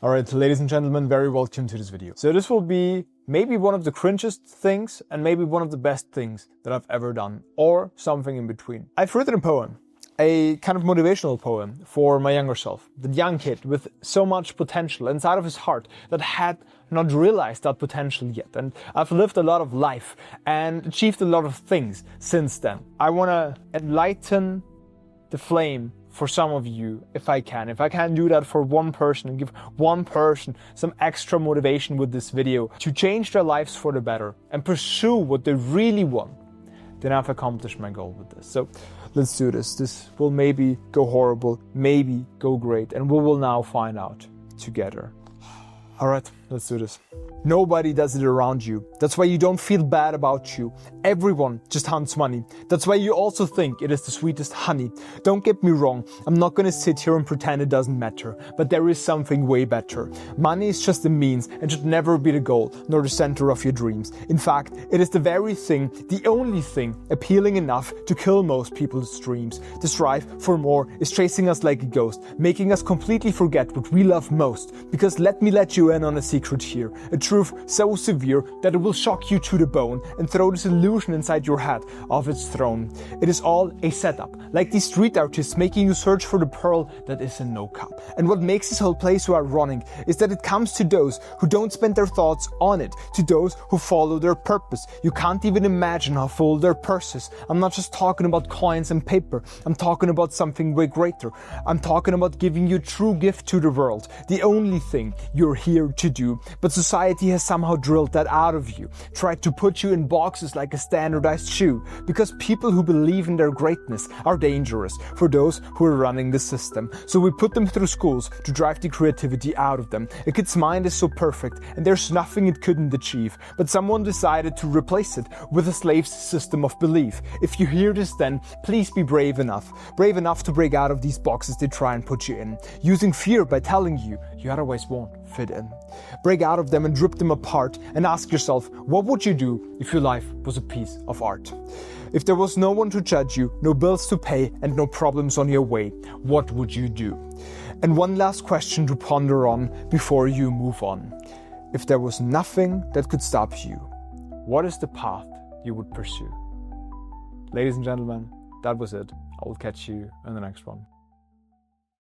Alright, ladies and gentlemen, very welcome to this video. So this will be maybe one of the cringiest things and maybe one of the best things that I've ever done, or something in between. I've written a poem, a kind of motivational poem for my younger self, the young kid with so much potential inside of his heart that had not realized that potential yet. And I've lived a lot of life and achieved a lot of things since then. I want to enlighten the flame for some of you, if I can do that for one person and give one person some extra motivation with this video to change their lives for the better and pursue what they really want, then I've accomplished my goal with this. So let's do this. This will maybe go horrible, maybe go great, and we will now find out together. All right, let's do this. Nobody does it around you. That's why you don't feel bad about you. Everyone just hunts money. That's why you also think it is the sweetest honey. Don't get me wrong, I'm not gonna sit here and pretend it doesn't matter, but there is something way better. Money is just a means and should never be the goal, nor the center of your dreams. In fact, it is the very thing, the only thing, appealing enough to kill most people's dreams. The strive for more is chasing us like a ghost, making us completely forget what we love most. Because let me let you in on a secret here, a truth so severe that it will shock you to the bone and throw this illusion inside your head off its throne. It is all a setup, like these street artists making you search for the pearl that is in no cup. And what makes this whole place so ironic is that it comes to those who don't spend their thoughts on it, to those who follow their purpose. You can't even imagine how full their purse is. I'm not just talking about coins and paper, I'm talking about something way greater. I'm talking about giving you a true gift to the world, the only thing you're here to do. But society has somehow drilled that out of you, tried to put you in boxes like a standardized shoe, because people who believe in their greatness are dangerous for those who are running the system. So we put them through schools to drive the creativity out of them. A kid's mind is so perfect and there's nothing it couldn't achieve, but someone decided to replace it with a slave's system of belief. If you hear this, then please be brave enough to break out of these boxes they try and put you in, using fear by telling you otherwise won't fit in. Break out of them and rip them apart and ask yourself, what would you do if your life was a piece of art? If there was no one to judge you, no bills to pay, and no problems on your way, what would you do? And one last question to ponder on before you move on. If there was nothing that could stop you, what is the path you would pursue? Ladies and gentlemen, that was it. I will catch you in the next one.